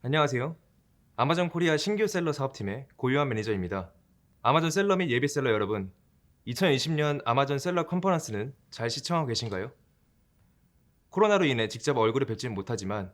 안녕하세요. 아마존 코리아 신규 셀러 사업팀의 고유한 매니저입니다. 아마존 셀러 및 예비셀러 여러분, 2020년 아마존 셀러 컨퍼런스는 잘 시청하고 계신가요? 코로나로 인해 직접 얼굴을 뵙지는 못하지만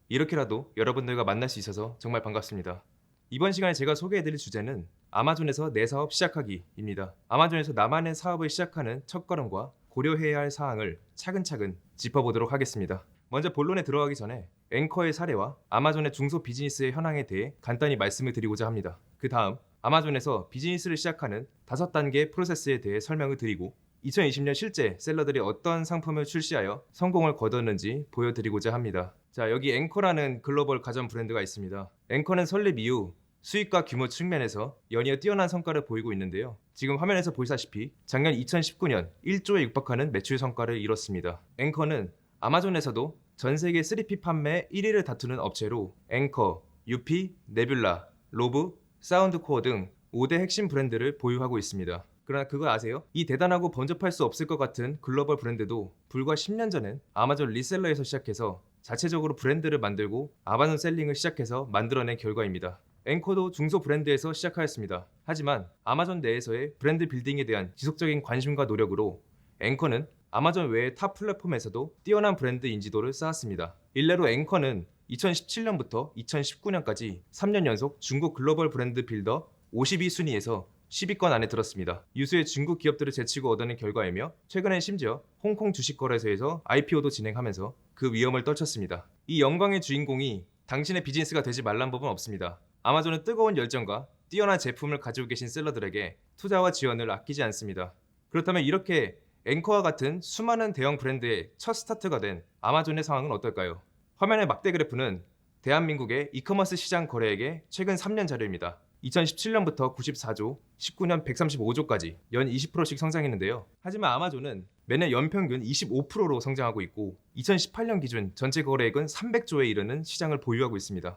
이렇게라도 여러분들과 만날 수 있어서 정말 반갑습니다. 이번 시간에 제가 소개해드릴 주제는 아마존에서 내 사업 시작하기입니다. 아마존에서 나만의 사업을 시작하는 첫걸음과 고려해야 할 사항을 차근차근 짚어보도록 하겠습니다. 먼저 본론에 들어가기 전에 앵커의 사례와 아마존의 중소 비즈니스의 현황에 대해 간단히 말씀을 드리고자 합니다. 그 다음 아마존에서 비즈니스를 시작하는 5단계 프로세스에 대해 설명을 드리고 2020년 실제 셀러들이 어떤 상품을 출시하여 성공을 거뒀는지 보여드리고자 합니다. 자, 여기 앵커라는 글로벌 가전 브랜드가 있습니다. 앵커는 설립 이후 수익과 규모 측면에서 연이어 뛰어난 성과를 보이고 있는데요. 지금 화면에서 보시다시피 작년 2019년 1조에 육박하는 매출 성과를 이뤘습니다. 앵커는 아마존에서도 전 세계 3P 판매 1위를 다투는 업체로 앵커, UP, 네뷸라, 로브, 사운드코어 등 5대 핵심 브랜드를 보유하고 있습니다. 그러나 그거 아세요? 이 대단하고 번잡할 수 없을 것 같은 글로벌 브랜드도 불과 10년 전엔 아마존 리셀러에서 시작해서 자체적으로 브랜드를 만들고 아마존 셀링을 시작해서 만들어낸 결과입니다. 앵커도 중소 브랜드에서 시작하였습니다. 하지만 아마존 내에서의 브랜드 빌딩에 대한 지속적인 관심과 노력으로 앵커는 아마존 외의 타 플랫폼에서도 뛰어난 브랜드 인지도를 쌓았습니다. 일례로 앵커는 2017년부터 2019년까지 3년 연속 중국 글로벌 브랜드 빌더 52순위에서 10위권 안에 들었습니다. 유수의 중국 기업들을 제치고 얻어낸 결과이며 최근엔 심지어 홍콩 주식거래소에서 IPO도 진행하면서 그 위험을 떨쳤습니다. 이 영광의 주인공이 당신의 비즈니스가 되지 말란 법은 없습니다. 아마존은 뜨거운 열정과 뛰어난 제품을 가지고 계신 셀러들에게 투자와 지원을 아끼지 않습니다. 그렇다면 이렇게 앵커와 같은 수많은 대형 브랜드의 첫 스타트가 된 아마존의 상황은 어떨까요? 화면의 막대 그래프는 대한민국의 이커머스 시장 거래액의 최근 3년 자료입니다. 2017년부터 94조, 19년 135조까지 연 20%씩 성장했는데요. 하지만 아마존은 매년 연평균 25%로 성장하고 있고 2018년 기준 전체 거래액은 300조에 이르는 시장을 보유하고 있습니다.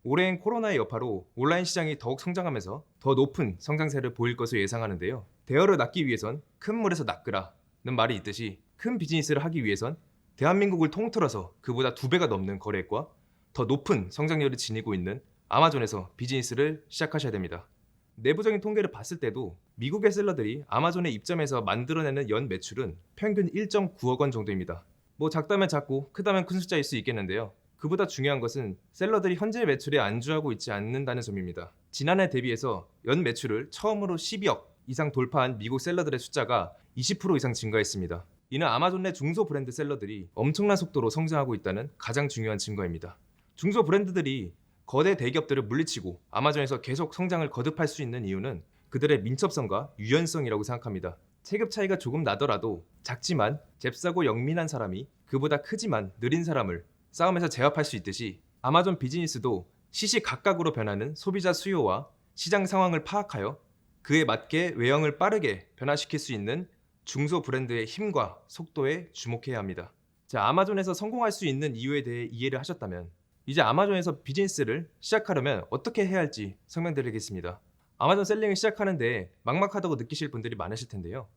올해엔 코로나의 여파로 온라인 시장이 더욱 성장하면서 더 높은 성장세를 보일 것으로 예상하는데요. 대어를 낳기 위해선 큰 물에서 낚으라는 말이 있듯이 큰 비즈니스를 하기 위해선 대한민국을 통틀어서 그보다 2배가 넘는 거래액과 더 높은 성장률을 지니고 있는 아마존에서 비즈니스를 시작하셔야 됩니다. 내부적인 통계를 봤을 때도 미국의 셀러들이 아마존에 입점해서 만들어내는 연 매출은 평균 1.9억 원 정도입니다. 뭐 작다면 작고 크다면 큰 숫자일 수 있겠는데요. 그보다 중요한 것은 셀러들이 현재 매출에 안주하고 있지 않는다는 점입니다. 지난해 대비해서 연 매출을 처음으로 12억 이상 돌파한 미국 셀러들의 숫자가 20% 이상 증가했습니다. 이는 아마존 내 중소 브랜드 셀러들이 엄청난 속도로 성장하고 있다는 가장 중요한 증거입니다. 중소 브랜드들이 거대 대기업들을 물리치고 아마존에서 계속 성장을 거듭할 수 있는 이유는 그들의 민첩성과 유연성이라고 생각합니다. 체급 차이가 조금 나더라도 작지만 잽싸고 영민한 사람이 그보다 크지만 느린 사람을 싸움에서 제압할 수 있듯이 아마존 비즈니스도 시시각각으로 변하는 소비자 수요와 시장 상황을 파악하여 그에 맞게 외형을 빠르게 변화시킬 수 있는 중소 브랜드의 힘과 속도에 주목해야 합니다. 자, 아마존에서 성공할 수 있는 이유에 대해 이해를 하셨다면 이제 아마존에서 비즈니스를 시작하려면 어떻게 해야 할지 설명드리겠습니다. 아마존 셀링을 시작하는데 막막하다고 느끼실 분들이 많으실 텐데요.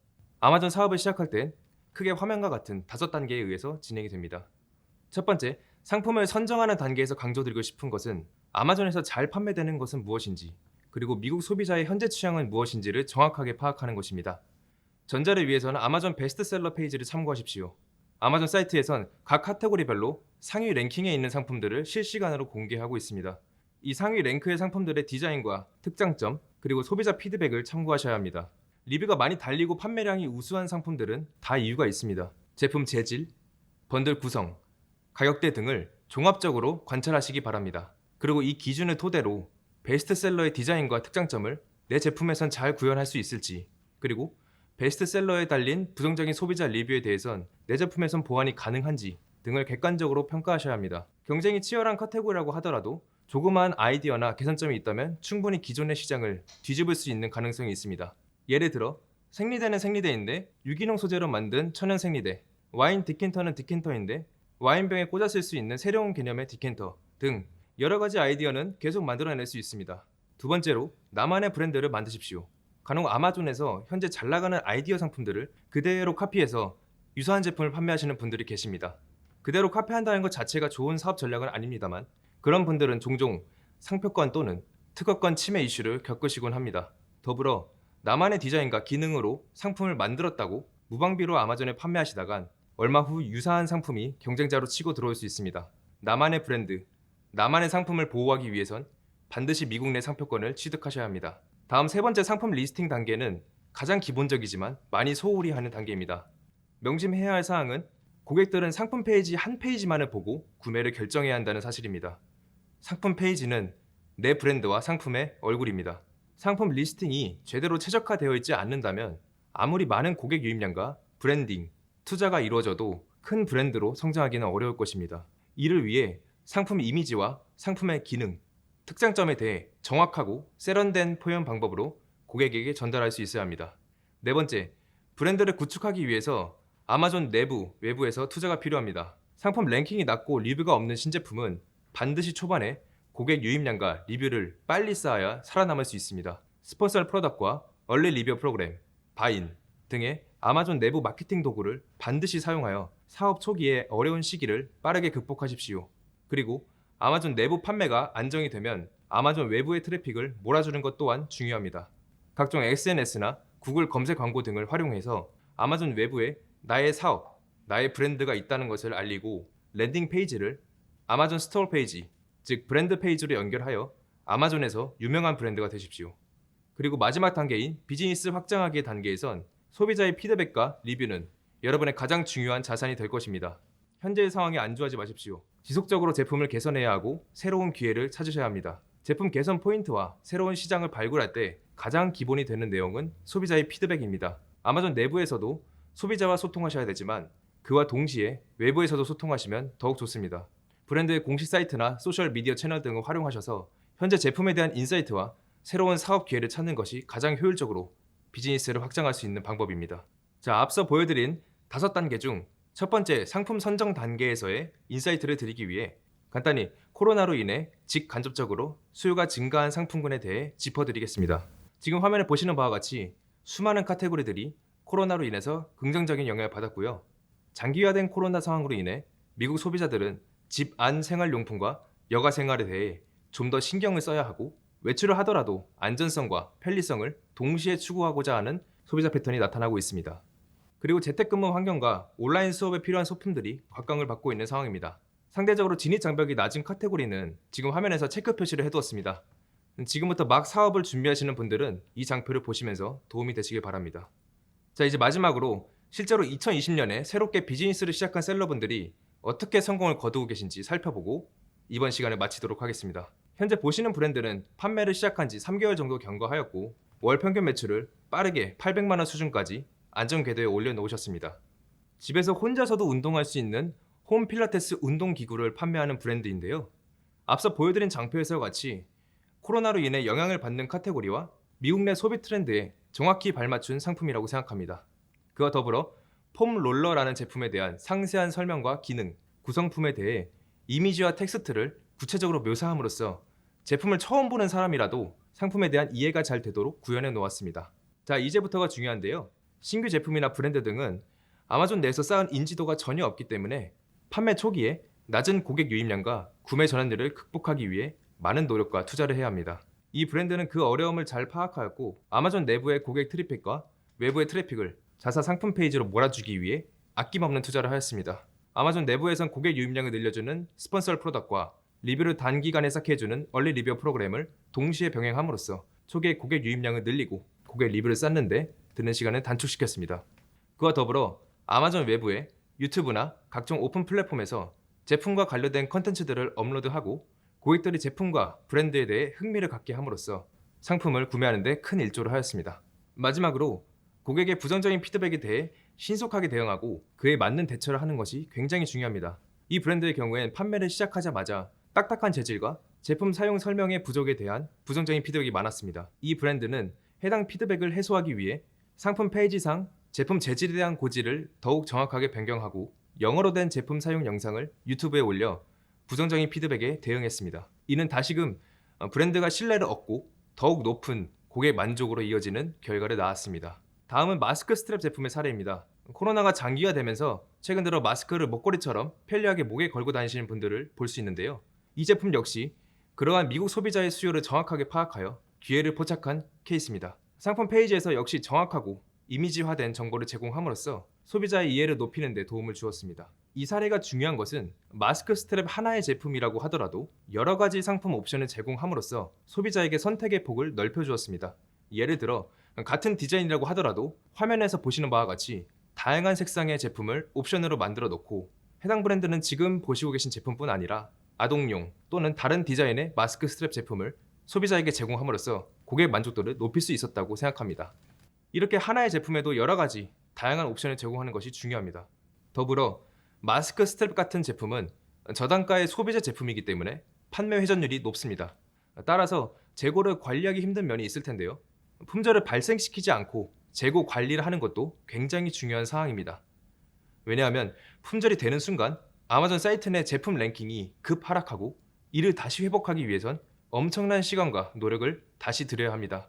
아마존 사업을 시작할 땐 크게 화면과 같은 5단계에 의해서 진행이 됩니다. 첫 번째, 상품을 선정하는 단계에서 강조드리고 싶은 것은 아마존에서 잘 판매되는 것은 무엇인지, 그리고 미국 소비자의 현재 취향은 무엇인지를 정확하게 파악하는 것입니다. 전자를 위해서는 아마존 베스트셀러 페이지를 참고하십시오. 아마존 사이트에선 각 카테고리별로 상위 랭킹에 있는 상품들을 실시간으로 공개하고 있습니다. 이 상위 랭크의 상품들의 디자인과 특장점, 그리고 소비자 피드백을 참고하셔야 합니다. 리뷰가 많이 달리고 판매량이 우수한 상품들은 다 이유가 있습니다. 제품 재질, 번들 구성, 가격대 등을 종합적으로 관찰하시기 바랍니다. 그리고 이 기준을 토대로 베스트셀러의 디자인과 특장점을 내 제품에선 잘 구현할 수 있을지, 그리고 베스트셀러에 달린 부정적인 소비자 리뷰에 대해선 내 제품에선 보완이 가능한지 등을 객관적으로 평가하셔야 합니다. 경쟁이 치열한 카테고리라고 하더라도 조그마한 아이디어나 개선점이 있다면 충분히 기존의 시장을 뒤집을 수 있는 가능성이 있습니다. 예를 들어 생리대는 생리대인데 유기농 소재로 만든 천연 생리대, 와인 디켄터는 디켄터인데 와인병에 꽂아 쓸 수 있는 새로운 개념의 디켄터 등 여러가지 아이디어는 계속 만들어낼 수 있습니다. 두 번째로 나만의 브랜드를 만드십시오. 간혹 아마존에서 현재 잘 나가는 아이디어 상품들을 그대로 카피해서 유사한 제품을 판매하시는 분들이 계십니다. 그대로 카피한다는 것 자체가 좋은 사업 전략은 아닙니다만 그런 분들은 종종 상표권 또는 특허권 침해 이슈를 겪으시곤 합니다. 더불어 나만의 디자인과 기능으로 상품을 만들었다고 무방비로 아마존에 판매하시다간 얼마 후 유사한 상품이 경쟁자로 치고 들어올 수 있습니다. 나만의 브랜드, 나만의 상품을 보호하기 위해선 반드시 미국 내 상표권을 취득하셔야 합니다. 다음 세 번째 상품 리스팅 단계는 가장 기본적이지만 많이 소홀히 하는 단계입니다. 명심해야 할 사항은 고객들은 상품 페이지 한 페이지만을 보고 구매를 결정해야 한다는 사실입니다. 상품 페이지는 내 브랜드와 상품의 얼굴입니다. 상품 리스팅이 제대로 최적화되어 있지 않는다면 아무리 많은 고객 유입량과 브랜딩, 투자가 이루어져도 큰 브랜드로 성장하기는 어려울 것입니다. 이를 위해 상품 이미지와 상품의 기능, 특장점에 대해 정확하고 세련된 표현 방법으로 고객에게 전달할 수 있어야 합니다. 네 번째, 브랜드를 구축하기 위해서 아마존 내부, 외부에서 투자가 필요합니다. 상품 랭킹이 낮고 리뷰가 없는 신제품은 반드시 초반에 고객 유입량과 리뷰를 빨리 쌓아야 살아남을 수 있습니다. 스폰서 프로덕트와 얼리 리뷰 프로그램, 바인 등의 아마존 내부 마케팅 도구를 반드시 사용하여 사업 초기의 어려운 시기를 빠르게 극복하십시오. 그리고 아마존 내부 판매가 안정이 되면 아마존 외부의 트래픽을 몰아주는 것 또한 중요합니다. 각종 SNS나 구글 검색 광고 등을 활용해서 아마존 외부에 나의 사업, 나의 브랜드가 있다는 것을 알리고 랜딩 페이지를 아마존 스토어 페이지, 즉 브랜드 페이지로 연결하여 아마존에서 유명한 브랜드가 되십시오. 그리고 마지막 단계인 비즈니스 확장하기 단계에선 소비자의 피드백과 리뷰는 여러분의 가장 중요한 자산이 될 것입니다. 현재의 상황에 안주하지 마십시오. 지속적으로 제품을 개선해야 하고 새로운 기회를 찾으셔야 합니다. 제품 개선 포인트와 새로운 시장을 발굴할 때 가장 기본이 되는 내용은 소비자의 피드백입니다. 아마존 내부에서도 소비자와 소통하셔야 되지만 그와 동시에 외부에서도 소통하시면 더욱 좋습니다. 브랜드의 공식 사이트나 소셜 미디어 채널 등을 활용하셔서 현재 제품에 대한 인사이트와 새로운 사업 기회를 찾는 것이 가장 효율적으로 비즈니스를 확장할 수 있는 방법입니다. 자, 앞서 보여드린 5단계 중 첫 번째 상품 선정 단계에서의 인사이트를 드리기 위해 간단히 코로나로 인해 직간접적으로 수요가 증가한 상품군에 대해 짚어드리겠습니다. 지금 화면에 보시는 바와 같이 수많은 카테고리들이 코로나로 인해서 긍정적인 영향을 받았고요. 장기화된 코로나 상황으로 인해 미국 소비자들은 집 안 생활용품과 여가 생활에 대해 좀 더 신경을 써야 하고 외출을 하더라도 안전성과 편리성을 동시에 추구하고자 하는 소비자 패턴이 나타나고 있습니다. 그리고 재택근무 환경과 온라인 수업에 필요한 소품들이 곽광을 받고 있는 상황입니다. 상대적으로 진입 장벽이 낮은 카테고리는 지금 화면에서 체크 표시를 해두었습니다. 지금부터 막 사업을 준비하시는 분들은 이 장표를 보시면서 도움이 되시길 바랍니다. 자, 이제 마지막으로 실제로 2020년에 새롭게 비즈니스를 시작한 셀러분들이 어떻게 성공을 거두고 계신지 살펴보고 이번 시간을 마치도록 하겠습니다. 현재 보시는 브랜드는 판매를 시작한 지 3개월 정도 경과하였고 월 평균 매출을 빠르게 800만 원 수준까지 안정 궤도에 올려놓으셨습니다. 집에서 혼자서도 운동할 수 있는 홈 필라테스 운동기구를 판매하는 브랜드인데요. 앞서 보여드린 장표에서와 같이 코로나로 인해 영향을 받는 카테고리와 미국 내 소비 트렌드에 정확히 발맞춘 상품이라고 생각합니다. 그와 더불어 폼 롤러라는 제품에 대한 상세한 설명과 기능, 구성품에 대해 이미지와 텍스트를 구체적으로 묘사함으로써 제품을 처음 보는 사람이라도 상품에 대한 이해가 잘 되도록 구현해 놓았습니다. 자, 이제부터가 중요한데요. 신규 제품이나 브랜드 등은 아마존 내에서 쌓은 인지도가 전혀 없기 때문에 판매 초기에 낮은 고객 유입량과 구매 전환율을 극복하기 위해 많은 노력과 투자를 해야 합니다. 이 브랜드는 그 어려움을 잘 파악하였고 아마존 내부의 고객 트래픽과 외부의 트래픽을 자사 상품 페이지로 몰아주기 위해 아낌없는 투자를 하였습니다. 아마존 내부에선 고객 유입량을 늘려주는 스폰서 프로덕트와 리뷰를 단기간에 쌓게 해주는 얼리 리뷰 프로그램을 동시에 병행함으로써 초기에 고객 유입량을 늘리고 고객 리뷰를 쌓는데 드는 시간을 단축시켰습니다. 그와 더불어 아마존 외부에 유튜브나 각종 오픈 플랫폼에서 제품과 관련된 컨텐츠들을 업로드하고 고객들이 제품과 브랜드에 대해 흥미를 갖게 함으로써 상품을 구매하는 데 큰 일조를 하였습니다. 마지막으로 고객의 부정적인 피드백에 대해 신속하게 대응하고 그에 맞는 대처를 하는 것이 굉장히 중요합니다. 이 브랜드의 경우엔 판매를 시작하자마자 딱딱한 재질과 제품 사용 설명의 부족에 대한 부정적인 피드백이 많았습니다. 이 브랜드는 해당 피드백을 해소하기 위해 상품 페이지상 제품 재질에 대한 고지를 더욱 정확하게 변경하고 영어로 된 제품 사용 영상을 유튜브에 올려 부정적인 피드백에 대응했습니다. 이는 다시금 브랜드가 신뢰를 얻고 더욱 높은 고객 만족으로 이어지는 결과를 낳았습니다. 다음은 마스크 스트랩 제품의 사례입니다. 코로나가 장기화되면서 최근 들어 마스크를 목걸이처럼 편리하게 목에 걸고 다니시는 분들을 볼 수 있는데요. 이 제품 역시 그러한 미국 소비자의 수요를 정확하게 파악하여 기회를 포착한 케이스입니다. 상품 페이지에서 역시 정확하고 이미지화된 정보를 제공함으로써 소비자의 이해를 높이는 데 도움을 주었습니다. 이 사례가 중요한 것은 마스크 스트랩 하나의 제품이라고 하더라도 여러 가지 상품 옵션을 제공함으로써 소비자에게 선택의 폭을 넓혀주었습니다. 예를 들어 같은 디자인이라고 하더라도 화면에서 보시는 바와 같이 다양한 색상의 제품을 옵션으로 만들어 놓고 해당 브랜드는 지금 보시고 계신 제품뿐 아니라 아동용 또는 다른 디자인의 마스크 스트랩 제품을 소비자에게 제공함으로써 고객 만족도를 높일 수 있었다고 생각합니다. 이렇게 하나의 제품에도 여러 가지 다양한 옵션을 제공하는 것이 중요합니다. 더불어 마스크 스트랩 같은 제품은 저단가의 소비자 제품이기 때문에 판매 회전율이 높습니다. 따라서 재고를 관리하기 힘든 면이 있을 텐데요. 품절을 발생시키지 않고 재고 관리를 하는 것도 굉장히 중요한 사항입니다. 왜냐하면 품절이 되는 순간 아마존 사이트 내 제품 랭킹이 급 하락하고 이를 다시 회복하기 위해선 엄청난 시간과 노력을 다시 들여야 합니다.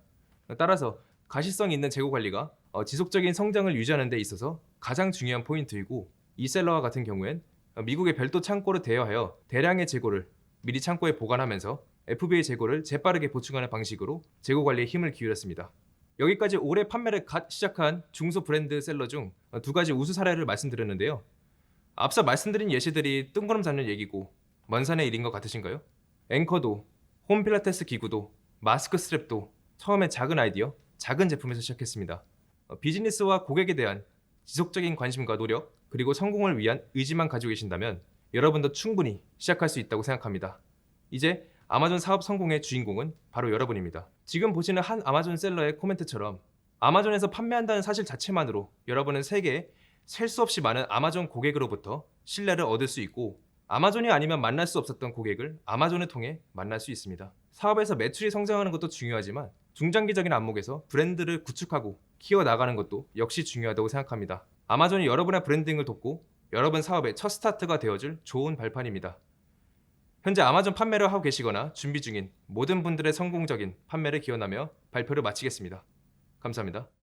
따라서 가시성 있는 재고 관리가 지속적인 성장을 유지하는 데 있어서 가장 중요한 포인트이고, 이 셀러와 같은 경우엔 미국의 별도 창고를 대여하여 대량의 재고를 미리 창고에 보관하면서 FBA 재고를 재빠르게 보충하는 방식으로 재고 관리에 힘을 기울였습니다. 여기까지 올해 판매를 갓 시작한 중소 브랜드 셀러 중 두 가지 우수 사례를 말씀드렸는데요. 앞서 말씀드린 예시들이 뜬구름 잡는 얘기고 먼 산의 일인 것 같으신가요? 앵커도, 홈 필라테스 기구도, 마스크 스트랩도 처음에 작은 아이디어, 작은 제품에서 시작했습니다. 비즈니스와 고객에 대한 지속적인 관심과 노력, 그리고 성공을 위한 의지만 가지고 계신다면 여러분도 충분히 시작할 수 있다고 생각합니다. 이제 아마존 사업 성공의 주인공은 바로 여러분입니다. 지금 보시는 한 아마존 셀러의 코멘트처럼 아마존에서 판매한다는 사실 자체만으로 여러분은 세계에 셀 수 없이 많은 아마존 고객으로부터 신뢰를 얻을 수 있고, 아마존이 아니면 만날 수 없었던 고객을 아마존을 통해 만날 수 있습니다. 사업에서 매출이 성장하는 것도 중요하지만 중장기적인 안목에서 브랜드를 구축하고 키워나가는 것도 역시 중요하다고 생각합니다. 아마존이 여러분의 브랜딩을 돕고 여러분 사업의 첫 스타트가 되어줄 좋은 발판입니다. 현재 아마존 판매를 하고 계시거나 준비 중인 모든 분들의 성공적인 판매를 기원하며 발표를 마치겠습니다. 감사합니다.